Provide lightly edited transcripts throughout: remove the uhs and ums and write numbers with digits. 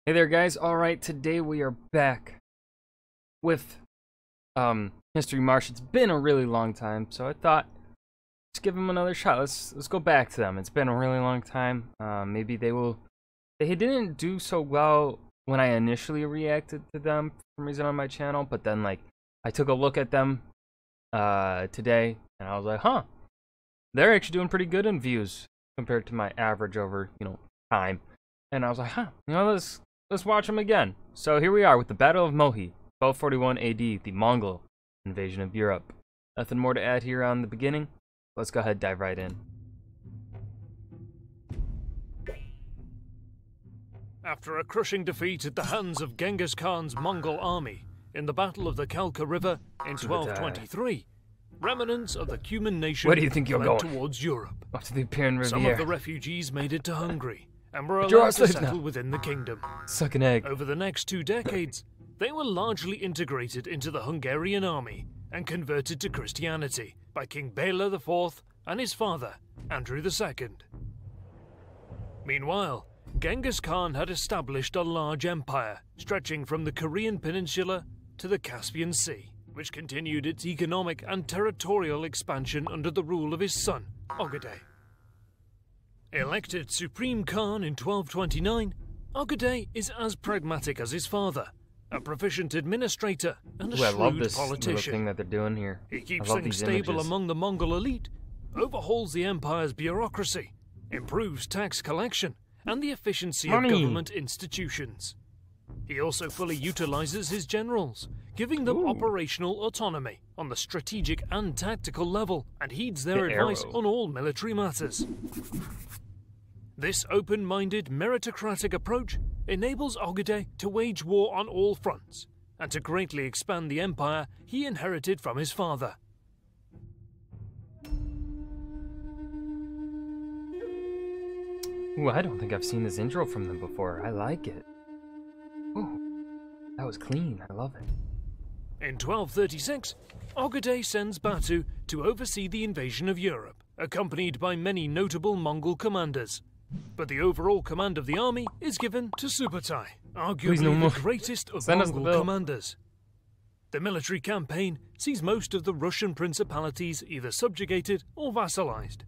Hey there guys, alright, today we are back with History Marche. It's been a really long time, so I thought let's give them another shot. Let's go back to them. It's been a really long time. Maybe they didn't do so well when I initially reacted to them for some reason on my channel, but then like I took a look at them today and I was like, huh, they're actually doing pretty good in views compared to my average over, time. And I was like, huh, let's watch them again. So here we are with the Battle of Mohi, 1241 AD, the Mongol invasion of Europe. Nothing more to add here on the beginning. Let's go ahead and dive right in. After a crushing defeat at the hands of Genghis Khan's Mongol army in the Battle of the Khalkha River in 1223, remnants of the Cuman nation Where do you think you're going? Towards Europe. Up to the Pyrenean Riviera. Some of the refugees made it to Hungary and were allowed to settle within the kingdom. Suck an egg. Over the next 2 decades, they were largely integrated into the Hungarian army and converted to Christianity by King Bela IV and his father, Andrew II. Meanwhile, Genghis Khan had established a large empire stretching from the Korean peninsula to the Caspian Sea, which continued its economic and territorial expansion under the rule of his son, Ogedei. Elected Supreme Khan in 1229, Ogedei is as pragmatic as his father, a proficient administrator and a shrewd I love this politician. thing that they're doing here. He keeps things stable among the Mongol elite, overhauls the empire's bureaucracy, improves tax collection, and the efficiency of government institutions. He also fully utilizes his generals, giving them operational autonomy on the strategic and tactical level, and heeds their advice on all military matters. This open-minded, meritocratic approach enables Ogedei to wage war on all fronts, and to greatly expand the empire he inherited from his father. Ooh, I don't think I've seen this intro from them before. I like it. Ooh, that was clean. I love it. In 1236, Ogedei sends Batu to oversee the invasion of Europe, accompanied by many notable Mongol commanders. But the overall command of the army is given to Subutai, arguably the greatest of Mongol commanders. The military campaign sees most of the Russian principalities either subjugated or vassalized,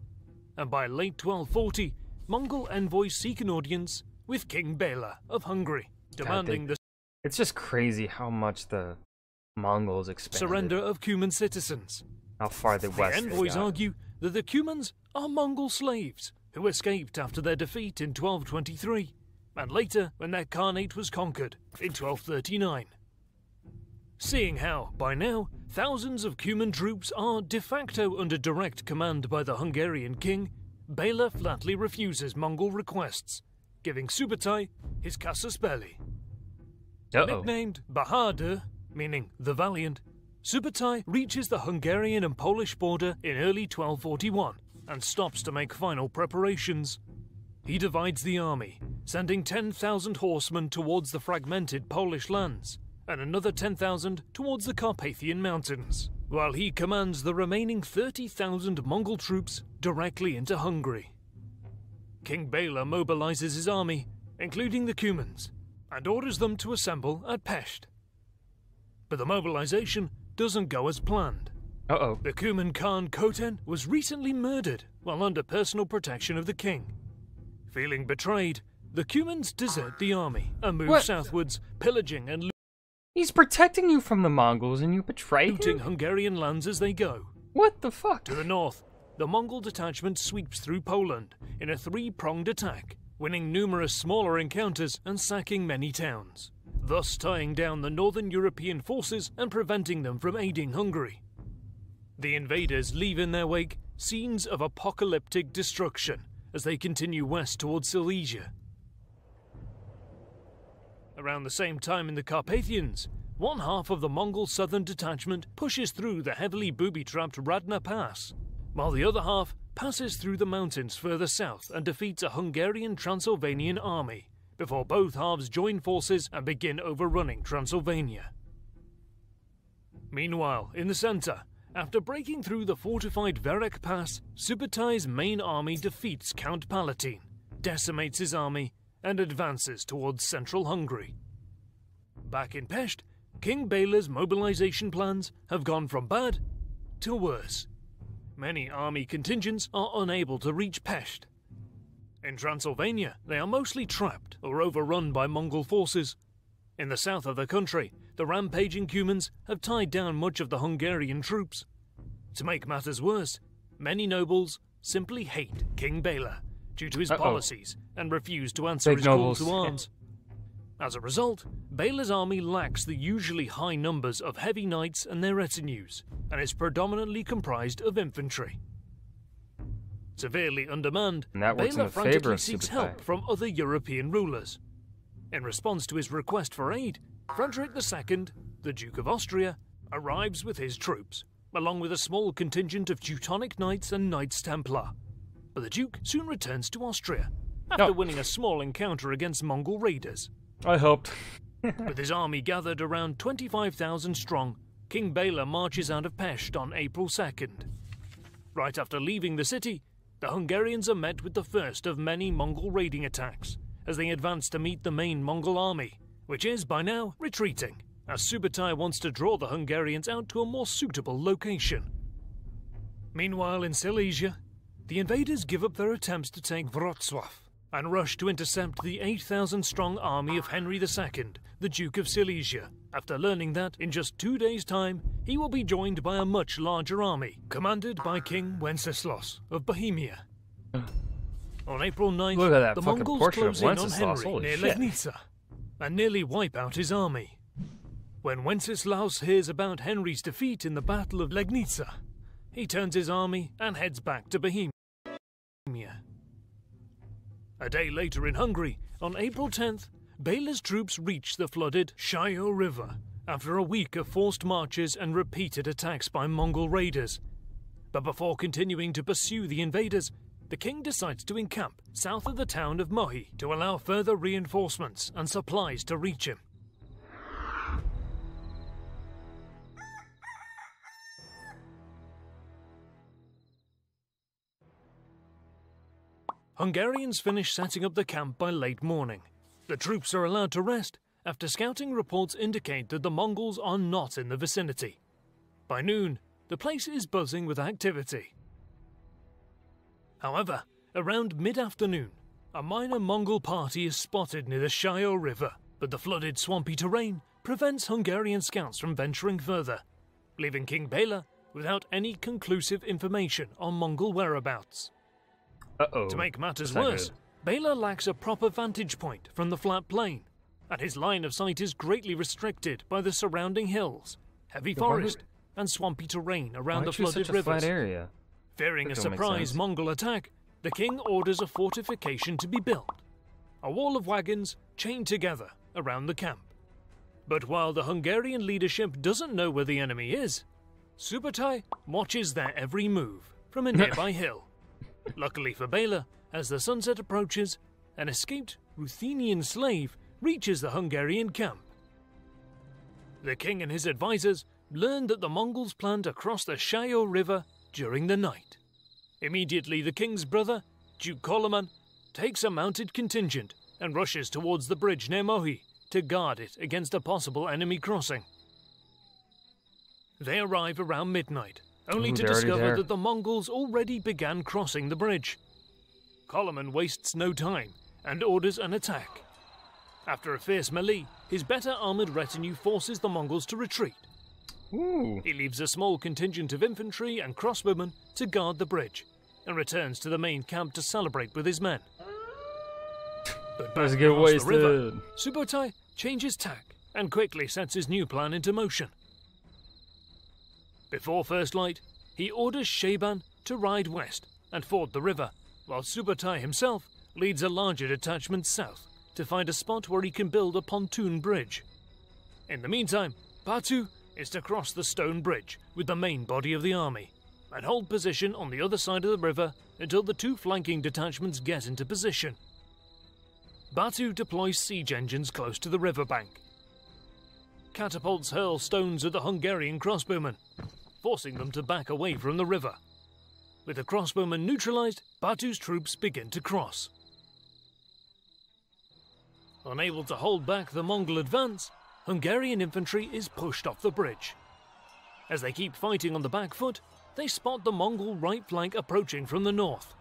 and by late 1240, Mongol envoys seek an audience with King Bela of Hungary, demanding the It's just crazy how much the Mongols expanded. Surrender of Cuman citizens. How far the west. The envoys argue that the Cumans are Mongol slaves who escaped after their defeat in 1223, and later when their Khanate was conquered in 1239. Seeing how, by now, thousands of Cuman troops are de facto under direct command by the Hungarian king, Bela flatly refuses Mongol requests, giving Subutai his casus belli. Nicknamed Bahadur, meaning the Valiant, Subutai reaches the Hungarian and Polish border in early 1241 and stops to make final preparations. He divides the army, sending 10,000 horsemen towards the fragmented Polish lands and another 10,000 towards the Carpathian Mountains, while he commands the remaining 30,000 Mongol troops directly into Hungary. King Bela mobilizes his army, including the Cumans, and orders them to assemble at Pest. But the mobilization doesn't go as planned. The Cuman Khan Khoten was recently murdered while under personal protection of the king. Feeling betrayed, the Cumans desert the army and move southwards, pillaging and He's protecting you from the Mongols and you betrayed looting him? Hungarian lands as they go. What the fuck? To the north, the Mongol detachment sweeps through Poland in a 3-pronged attack, winning numerous smaller encounters and sacking many towns, thus tying down the northern European forces and preventing them from aiding Hungary. The invaders leave in their wake scenes of apocalyptic destruction as they continue west towards Silesia. Around the same time in the Carpathians, one half of the Mongol southern detachment pushes through the heavily booby-trapped Radna Pass, while the other half passes through the mountains further south and defeats a Hungarian Transylvanian army, before both halves join forces and begin overrunning Transylvania. Meanwhile, in the center, after breaking through the fortified Verek Pass, Subutai's main army defeats Count Palatine, decimates his army, and advances towards central Hungary. Back in Pest, King Bela's mobilization plans have gone from bad to worse. Many army contingents are unable to reach Pest. In Transylvania, they are mostly trapped or overrun by Mongol forces. In the south of the country, the rampaging Cumans have tied down much of the Hungarian troops. To make matters worse, many nobles simply hate King Bela due to his policies and refuse to answer his call to arms. As a result, Bela's army lacks the usually high numbers of heavy knights and their retinues, and is predominantly comprised of infantry. Severely undermanned, Bela frantically seeks help from other European rulers. In response to his request for aid, Frederick II, the Duke of Austria, arrives with his troops, along with a small contingent of Teutonic knights and Knights Templar. But the Duke soon returns to Austria, after winning a small encounter against Mongol raiders. I hoped. With his army gathered around 25,000 strong, King Bela marches out of Pest on April 2nd. Right after leaving the city, the Hungarians are met with the first of many Mongol raiding attacks, as they advance to meet the main Mongol army, which is, by now, retreating, as Subutai wants to draw the Hungarians out to a more suitable location. Meanwhile, in Silesia, the invaders give up their attempts to take Wrocław, and rush to intercept the 8,000-strong army of Henry II, the Duke of Silesia, after learning that, in just 2 days' time, he will be joined by a much larger army, commanded by King Wenceslaus of Bohemia. On April 9th, the Mongols close in on Henry near Legnica, and nearly wipe out his army. When Wenceslaus hears about Henry's defeat in the Battle of Legnica, he turns his army and heads back to Bohemia. A day later in Hungary, on April 10th, Bela's troops reach the flooded Shayo River after a week of forced marches and repeated attacks by Mongol raiders. But before continuing to pursue the invaders, the king decides to encamp south of the town of Mohi to allow further reinforcements and supplies to reach him. Hungarians finish setting up the camp by late morning. The troops are allowed to rest after scouting reports indicate that the Mongols are not in the vicinity. By noon, the place is buzzing with activity. However, around mid-afternoon, a minor Mongol party is spotted near the Shayo River, but the flooded swampy terrain prevents Hungarian scouts from venturing further, leaving King Bela without any conclusive information on Mongol whereabouts. To make matters worse, Bela lacks a proper vantage point from the flat plain, and his line of sight is greatly restricted by the surrounding hills, heavy forest, and swampy terrain around the flooded rivers. Fearing a surprise Mongol attack, the king orders a fortification to be built, a wall of wagons chained together around the camp. But while the Hungarian leadership doesn't know where the enemy is, Subutai watches their every move from a nearby hill. Luckily for Bela, as the sunset approaches, an escaped Ruthenian slave reaches the Hungarian camp. The king and his advisors learn that the Mongols plan to cross the Shayo River during the night. Immediately, the king's brother, Duke Koloman, takes a mounted contingent and rushes towards the bridge near Mohi to guard it against a possible enemy crossing. They arrive around midnight, only to discover that the Mongols already began crossing the bridge. Koloman wastes no time and orders an attack. After a fierce melee, his better armoured retinue forces the Mongols to retreat. He leaves a small contingent of infantry and crossbowmen to guard the bridge, and returns to the main camp to celebrate with his men. But back across the river, Subutai changes tack and quickly sets his new plan into motion. Before first light, he orders Shaban to ride west and ford the river, while Subutai himself leads a larger detachment south to find a spot where he can build a pontoon bridge. In the meantime, Batu is to cross the stone bridge with the main body of the army and hold position on the other side of the river until the two flanking detachments get into position. Batu deploys siege engines close to the riverbank. Catapults hurl stones at the Hungarian crossbowmen, forcing them to back away from the river. With the crossbowmen neutralized, Batu's troops begin to cross. Unable to hold back the Mongol advance, Hungarian infantry is pushed off the bridge. As they keep fighting on the back foot, they spot the Mongol right flank approaching from the north.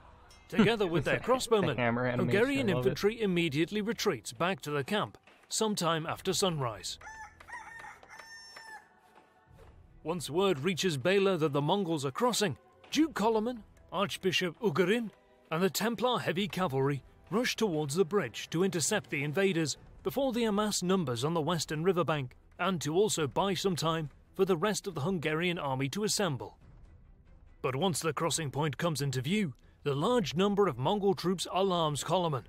Together with their crossbowmen, Hungarian infantry immediately retreats back to the camp, sometime after sunrise. Once word reaches Bela that the Mongols are crossing, Duke Koloman, Archbishop Ugarin, and the Templar heavy cavalry rush towards the bridge to intercept the invaders before they amass numbers on the western riverbank, and to also buy some time for the rest of the Hungarian army to assemble. But once the crossing point comes into view, the large number of Mongol troops alarms Koloman.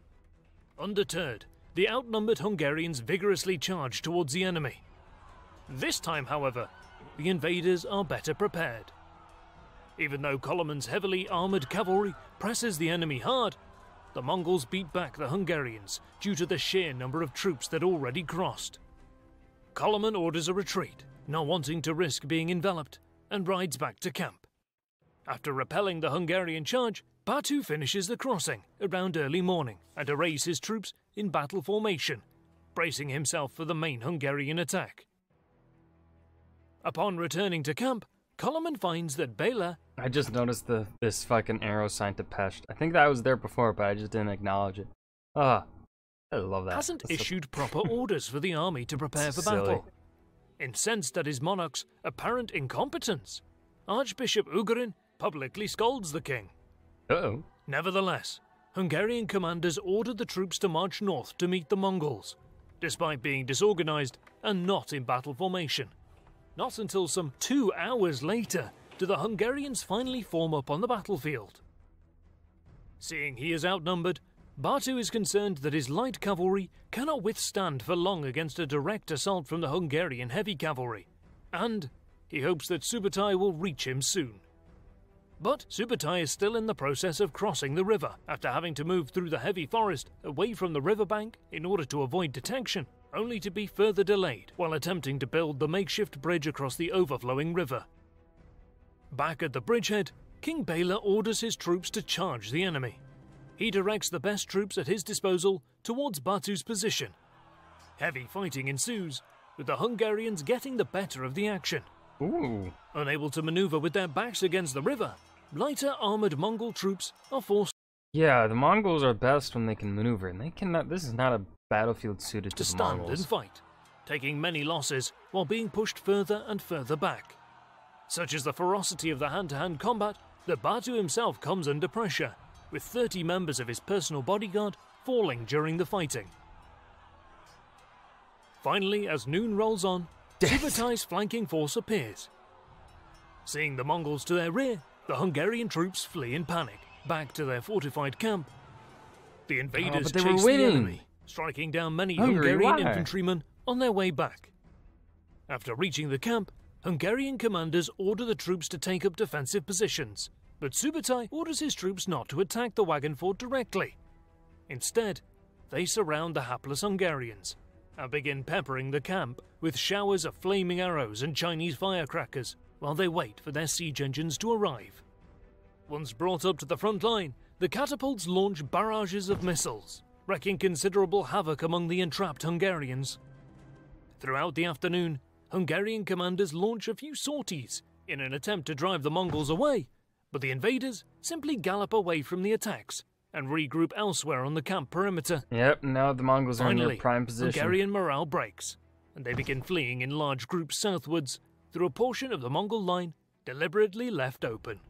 Undeterred, the outnumbered Hungarians vigorously charge towards the enemy. This time, however, the invaders are better prepared. Even though Koloman's heavily armoured cavalry presses the enemy hard, the Mongols beat back the Hungarians due to the sheer number of troops that already crossed. Koloman orders a retreat, not wanting to risk being enveloped, and rides back to camp. After repelling the Hungarian charge, Batu finishes the crossing around early morning and arrays his troops in battle formation, bracing himself for the main Hungarian attack. Upon returning to camp, Koloman finds that Bela... I just noticed this fucking arrow sign to Pest. I think that was there before, but I just didn't acknowledge it. I love that. Hasn't issued proper orders for the army to prepare for battle. Incensed at his monarch's apparent incompetence, Archbishop Ugarin publicly scolds the king. Uh-oh. Nevertheless, Hungarian commanders ordered the troops to march north to meet the Mongols, despite being disorganized and not in battle formation. Not until some 2 hours later do the Hungarians finally form up on the battlefield. Seeing he is outnumbered, Batu is concerned that his light cavalry cannot withstand for long against a direct assault from the Hungarian heavy cavalry, and he hopes that Subutai will reach him soon. But Subutai is still in the process of crossing the river after having to move through the heavy forest away from the riverbank in order to avoid detection, only to be further delayed while attempting to build the makeshift bridge across the overflowing river. Back at the bridgehead, King Bela orders his troops to charge the enemy. He directs the best troops at his disposal towards Batu's position. Heavy fighting ensues, with the Hungarians getting the better of the action. Ooh. Unable to maneuver with their backs against the river, lighter armored Mongol troops are forced Yeah, the Mongols are best when they can maneuver, and they cannot. This is not a battlefield suited to the stand Mongols. and fight, taking many losses while being pushed further and further back. Such is the ferocity of the hand-to-hand combat that Batu himself comes under pressure, with 30 members of his personal bodyguard falling during the fighting. Finally, as noon rolls on, Subutai's flanking force appears. Seeing the Mongols to their rear, the Hungarian troops flee in panic, back to their fortified camp. The invaders chase the enemy, striking down many Hungarian infantrymen on their way back. After reaching the camp, Hungarian commanders order the troops to take up defensive positions, but Subutai orders his troops not to attack the wagon fort directly. Instead, they surround the hapless Hungarians and begin peppering the camp with showers of flaming arrows and Chinese firecrackers while they wait for their siege engines to arrive. Once brought up to the front line, the catapults launch barrages of missiles, wreaking considerable havoc among the entrapped Hungarians. Throughout the afternoon, Hungarian commanders launch a few sorties in an attempt to drive the Mongols away, but the invaders simply gallop away from the attacks and regroup elsewhere on the camp perimeter. Yep, now the Mongols are in their prime position. Hungarian morale breaks, and they begin fleeing in large groups southwards through a portion of the Mongol line deliberately left open.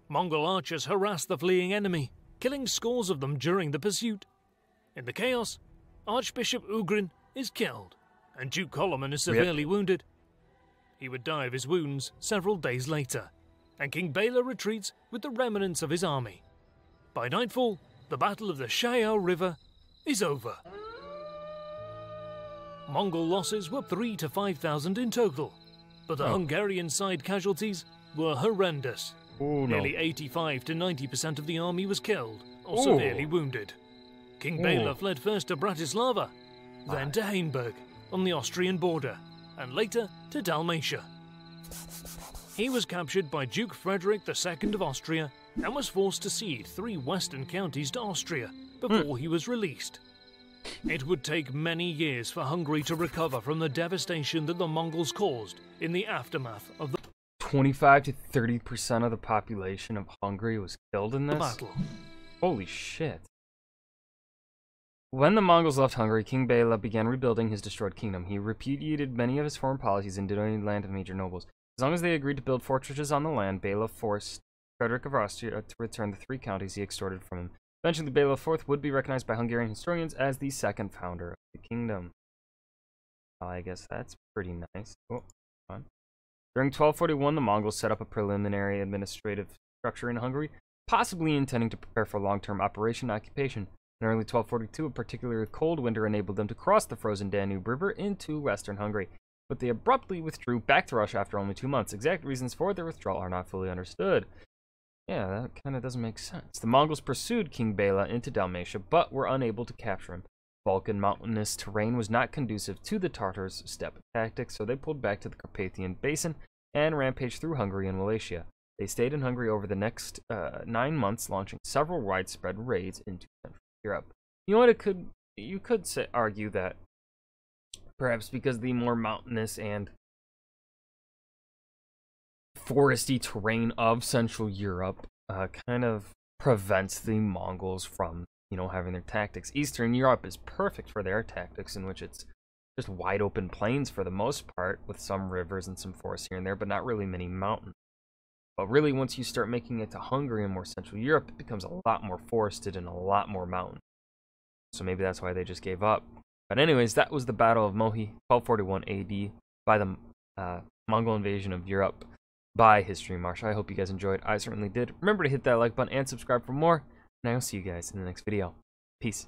Mongol archers harass the fleeing enemy, killing scores of them during the pursuit. In the chaos, Archbishop Ugrin is killed, and Duke Koloman is severely wounded. He would die of his wounds several days later, and King Bela retreats with the remnants of his army. By nightfall, the Battle of the Shayao River is over. Mongol losses were 3,000 to 5,000 in total, but the Hungarian side casualties were horrendous. Nearly 85 to 90% of the army was killed or severely wounded. King Bela fled first to Bratislava, then to Hainburg on the Austrian border, and later to Dalmatia. He was captured by Duke Frederick II of Austria and was forced to cede 3 western counties to Austria before he was released. It would take many years for Hungary to recover from the devastation that the Mongols caused in the aftermath of the 25 to 30% of the population of Hungary was killed in this? battle. Holy shit. When the Mongols left Hungary, King Bela began rebuilding his destroyed kingdom. He repudiated many of his foreign policies and donated land to major nobles. As long as they agreed to build fortresses on the land, Bela forced Frederick of Austria to return the 3 counties he extorted from him. Eventually, Bela IV would be recognized by Hungarian historians as the second founder of the kingdom. I guess that's pretty nice. Oh, on. During 1241, the Mongols set up a preliminary administrative structure in Hungary, possibly intending to prepare for long-term operation occupation. In early 1242, a particularly cold winter enabled them to cross the frozen Danube River into western Hungary, but they abruptly withdrew back to Russia after only 2 months. Exact reasons for their withdrawal are not fully understood. Yeah, that kind of doesn't make sense. The Mongols pursued King Bela into Dalmatia, but were unable to capture him. Balkan mountainous terrain was not conducive to the Tatars' steppe tactics, so they pulled back to the Carpathian Basin and rampaged through Hungary and Wallachia. They stayed in Hungary over the next 9 months, launching several widespread raids into Central Europe. You know what? You could argue that perhaps because the more mountainous and foresty terrain of Central Europe kind of prevents the Mongols from, having their tactics. Eastern Europe is perfect for their tactics, in which it's just wide open plains for the most part, with some rivers and some forests here and there, but not really many mountains. But really, once you start making it to Hungary and more Central Europe, it becomes a lot more forested and a lot more mountain. So maybe that's why they just gave up. But anyways, that was the Battle of Mohi, 1241 AD, by the Mongol invasion of Europe by HistoryMarche. I hope you guys enjoyed. I certainly did. Remember to hit that like button and subscribe for more, and I will see you guys in the next video. Peace.